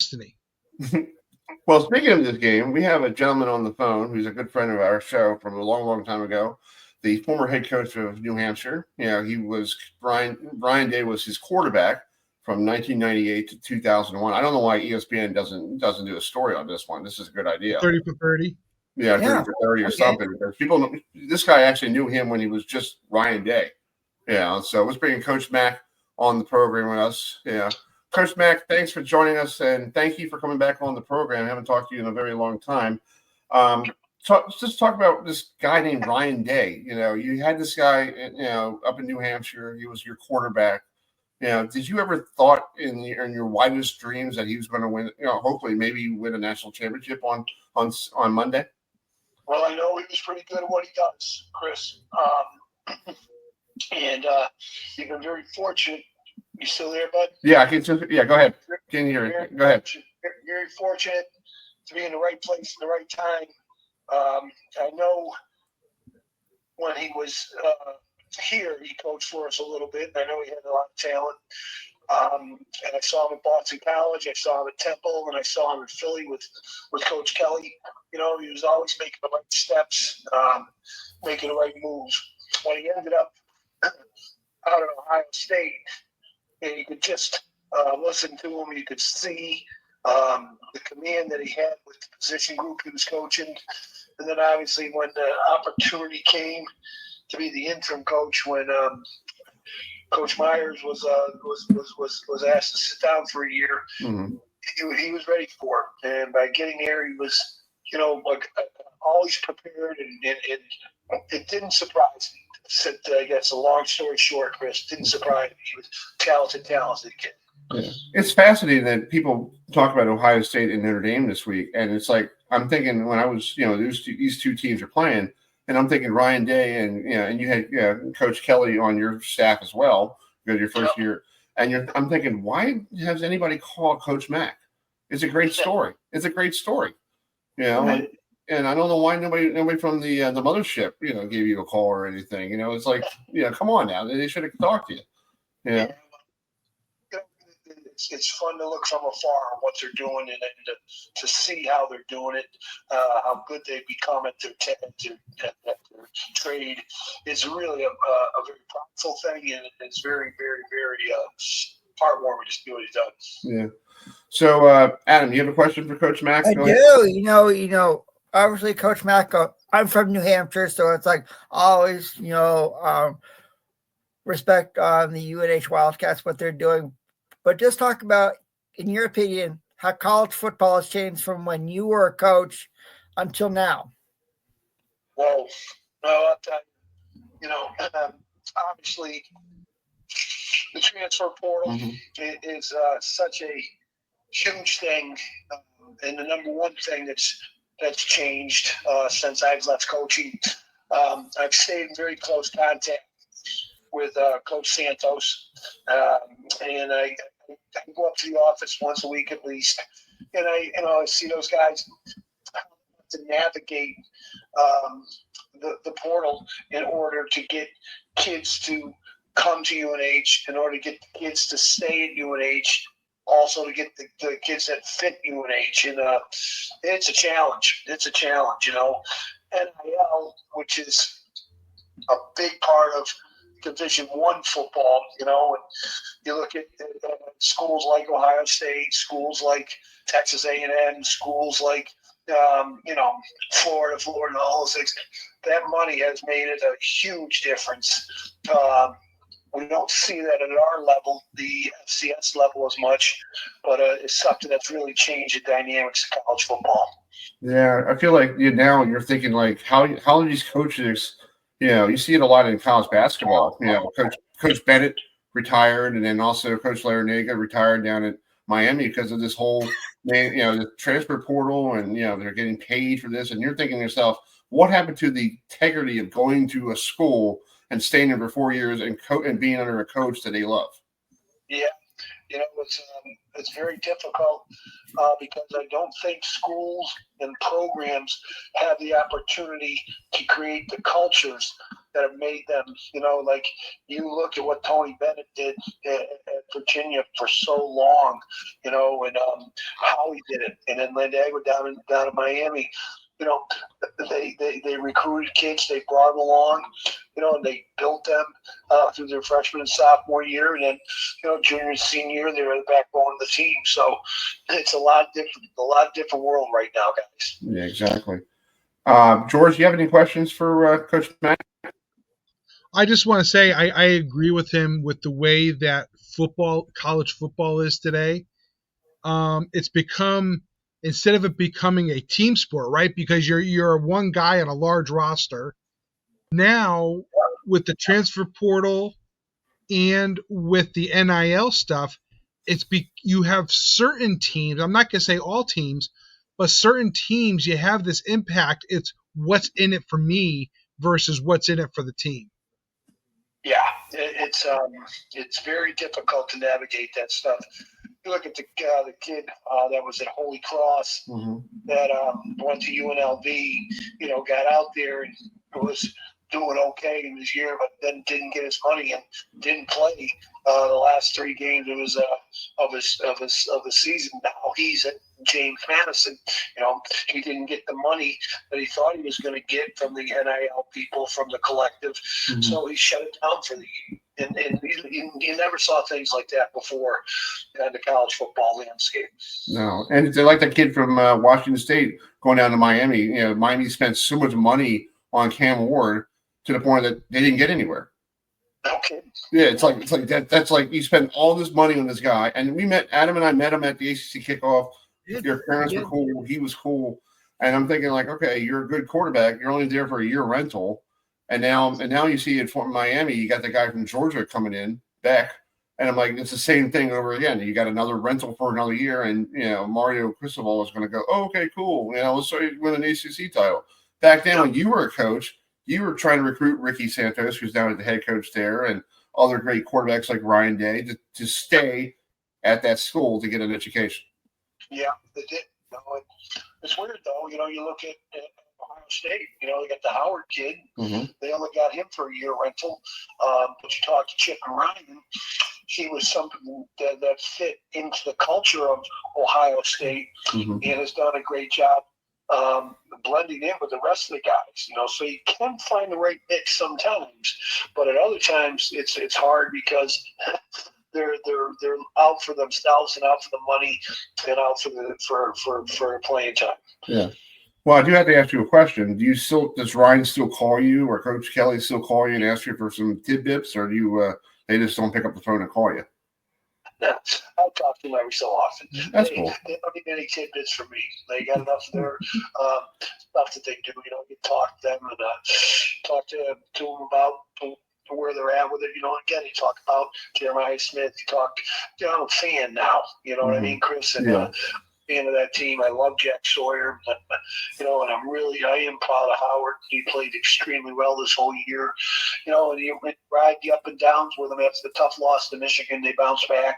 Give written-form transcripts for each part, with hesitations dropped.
destiny. Well, speaking of this game, we have a gentleman on the phone who's a good friend of our show from a long, long time ago. The former head coach of New Hampshire. He was Brian Day was his quarterback from 1998 to 2001. I don't know why ESPN doesn't do a story on this one. This is a good idea. 30 for 30. Yeah, 30 for 30 or something. Because this guy actually knew him when he was just Ryan Day. So let's bring Coach Mack on the program with us. Coach Mack, thanks for joining us, and thank you for coming back on the program. I haven't talked to you in a very long time. Just talk about this guy named Ryan Day. You had this guy, up in New Hampshire. He was your quarterback. Did you ever thought in your wildest dreams that he was going to win? Hopefully, maybe win a national championship on Monday. Well, I know he was pretty good at what he does, Chris. And you've been very fortunate. You still there, bud? Yeah, I can. Yeah, go ahead. Can you hear it? Go ahead. Very fortunate to be in the right place at the right time. I know when he was here, he coached for us a little bit. I know he had a lot of talent. And I saw him at Boston College. I saw him at Temple, and I saw him in Philly with Coach Kelly. He was always making the right steps, making the right moves. When he ended up out of Ohio State, you could just listen to him. You could see the command that he had with the position group he was coaching. And then obviously when the opportunity came to be the interim coach, when Coach Myers was asked to sit down for a year, mm-hmm. he was ready for it. And by getting there, he was, always prepared, and it didn't surprise me. I guess a long story short, Chris, didn't surprise me. He was a talented kid. Yeah. It's fascinating that people talk about Ohio State and Notre Dame this week, and it's like I'm thinking when I was, these two teams are playing, and I'm thinking Ryan Day and you had Coach Kelly on your staff as well because your first year, and I'm thinking, why has anybody called Coach Mack? It's a great story. It's a great story, And I don't know why nobody from the mothership, gave you a call or anything. It's like, come on now. They should have talked to you. Yeah. It's fun to look from afar at what they're doing and to see how they're doing it, how good they've become at their trade. It's really a very prideful thing, and it's very, very, very heartwarming to see what he's done. Yeah. So, Adam, you have a question for Coach Mack? I do. Obviously, Coach Mack, I'm from New Hampshire, so it's like always, respect on the UNH Wildcats, what they're doing. But just talk about, in your opinion, how college football has changed from when you were a coach until now. Well, I'll tell you, obviously, the transfer portal is such a huge thing, and the number one thing that's changed since I've left coaching. I've stayed in very close contact with Coach Santos, and I go up to the office once a week at least, and I see those guys to navigate the portal in order to get kids to come to UNH, in order to get the kids to stay at UNH, also to get the kids that fit UNH. And it's a challenge. NIL, which is a big part of Division I football, and you look at schools like Ohio State, schools like Texas A&M, schools like Florida, all those things. That money has made it a huge difference. We don't see that at our level, the FCS level, as much, but it's something that's really changed the dynamics of college football. Yeah, I feel like now you're thinking like how do these coaches, you see it a lot in college basketball. Coach Bennett retired, and then also Coach Larinaga retired down at Miami because of this whole the transfer portal, and they're getting paid for this, and you're thinking to yourself, what happened to the integrity of going to a school and staying there for 4 years and being under a coach that they love? Yeah, it's very difficult because I don't think schools and programs have the opportunity to create the cultures that have made them, like you look at what Tony Bennett did at Virginia for so long, and how he did it, and then Landago down in Miami. They recruited kids, they brought them along, and they built them through their freshman and sophomore year, and then junior and senior year they were the backbone of the team. So it's a lot different world right now, guys. Yeah, exactly. George, do you have any questions for Coach Mack? I just want to say I agree with him with the way that college football is today. It's become, instead of it becoming a team sport, right? Because you're one guy on a large roster. Now, with the transfer portal and with the NIL stuff, you have certain teams. I'm not going to say all teams, but certain teams, you have this impact. It's what's in it for me versus what's in it for the team. Yeah, it's very difficult to navigate that stuff. You look at the kid that was at Holy Cross that went to UNLV, got out there and was doing okay in his year, but then didn't get his money and didn't play the last 3 games of the season. Now he's at James Madison. He didn't get the money that he thought he was going to get from the NIL people, from the collective, so he shut it down for the year. And you never saw things like that before in the college football landscape. No, and it's like that kid from Washington State going down to Miami. Miami spent so much money on Cam Ward to the point that they didn't get anywhere. Okay. Yeah, it's like that. That's like you spend all this money on this guy, and Adam and I met him at the ACC kickoff. Your parents were cool. He was cool, and I'm thinking like, okay, you're a good quarterback. You're only there for a year rental. And now you see it from Miami, you got the guy from Georgia coming in, Beck, and I'm like, it's the same thing over again. You got another rental for another year, and Mario Cristobal is going to go, oh, okay, cool. Let's say you win an ACC title. Back then, when you were a coach, you were trying to recruit Ricky Santos, who's now the head coach there, and other great quarterbacks like Ryan Day to stay at that school to get an education. Yeah, they did. It's weird though. You look at Ohio State. They got the Howard kid. They only got him for a year rental. But you talk to Chip and Ryan, he was something that fit into the culture of Ohio State and has done a great job blending in with the rest of the guys. So you can find the right mix sometimes, but at other times it's hard because they're out for themselves and out for the money and out for playing time. Yeah. Well, I do have to ask you a question. Does Ryan still call you, or Coach Kelly still call you and ask you for some tidbits, or do you they just don't pick up the phone and call you? Yeah, I talk to them every so often. That's cool. They don't need any tidbits from me. They got enough of their stuff that they do. You talk to them and talk to them about where they're at with it. Again, you talk about Jeremiah Smith. You talk. I'm a fan now. You know what I mean, Chris? And fan of that team. I love Jack Sawyer, but and I am proud of Howard. He played extremely well this whole year. And he ride the up and downs with them. After the tough loss to Michigan, they bounce back,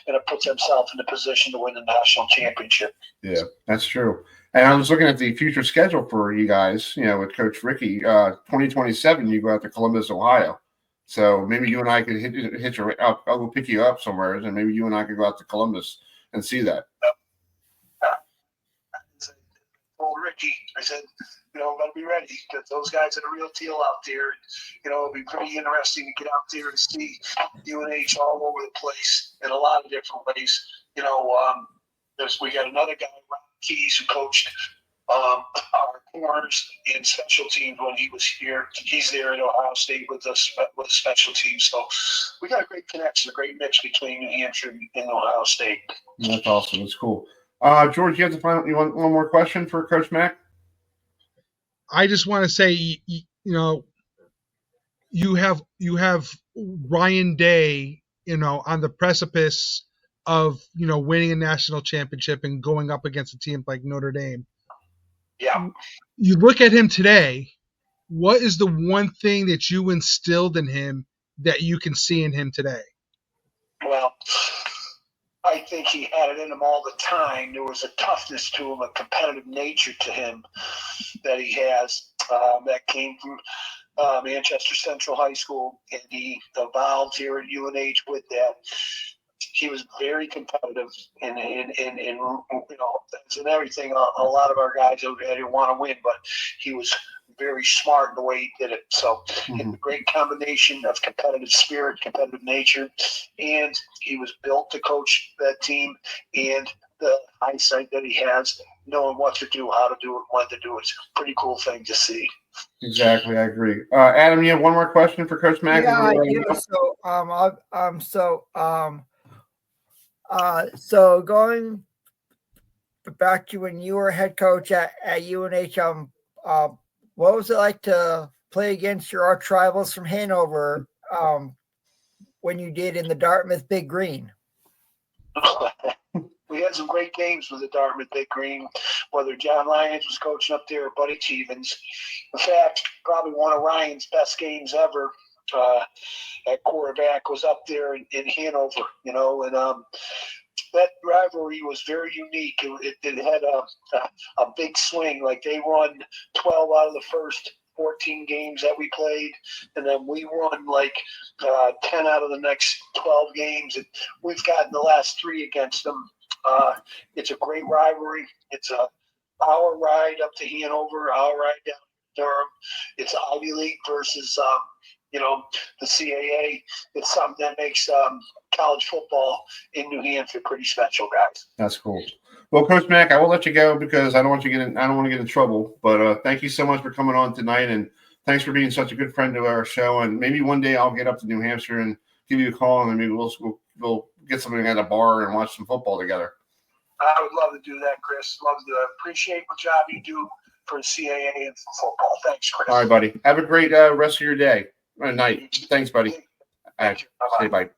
and it puts themselves in a position to win the national championship. Yeah, that's true. And I was looking at the future schedule for you guys. With Coach Ricky, 2027, you go out to Columbus, Ohio. So maybe you and I could hit your. I'll go pick you up somewhere, and maybe you and I could go out to Columbus and see that. Told Ricky, I said, got to be ready because those guys are the real deal out there. It'll be pretty interesting to get out there and see UNH all over the place in a lot of different ways. We got another guy, Ron Keys, who coached our corners and special teams when he was here. He's there at Ohio State with us with special teams. So we got a great connection, a great mix between New Hampshire and Ohio State. That's awesome. That's cool. George, you want one more question for Coach Mack? I just want to say, you have Ryan Day, on the precipice of, winning a national championship and going up against a team like Notre Dame. Yeah. You look at him today. What is the one thing that you instilled in him that you can see in him today? Well, I think he had it in him all the time. There was a toughness to him, a competitive nature to him that he has that came from Manchester Central High School, and he evolved here at UNH with that. He was very competitive, and as in everything, a lot of our guys didn't want to win, but he was very smart in the way he did it. So he had a great combination of competitive spirit, competitive nature, and he was built to coach that team, and the eyesight that he has, knowing what to do, how to do it, when to do it. It's a pretty cool thing to see. Exactly, I agree. Adam, you have one more question for Coach Mack? Yeah, I do. So going back to when you were head coach at UNH, what was it like to play against your arch rivals from Hanover when you did in the Dartmouth Big Green? We had some great games with the Dartmouth Big Green, whether John Lyons was coaching up there or Buddy Chevens. In fact, probably one of Ryan's best games ever at quarterback was up there in Hanover, and that rivalry was very unique. It had a big swing. Like, they won 12 out of the first 14 games that we played, and then we won 10 out of the next 12 games. And we've gotten the last 3 against them. It's a great rivalry. It's our ride up to Hanover, our ride down to Durham. It's Ivy League versus the CAA. It's something that makes college football in New Hampshire pretty special, guys. That's cool. Well, Coach Mack, I will let you go because I don't want to get in trouble. But thank you so much for coming on tonight, and thanks for being such a good friend to our show. And maybe one day I'll get up to New Hampshire and give you a call, and maybe we'll get something at a bar and watch some football together. I would love to do that, Chris. Love to do that. Appreciate what job you do for CAA and for football. Thanks, Chris. All right, buddy. Have a great rest of your day or night. Thanks, buddy. Thank you. Say bye.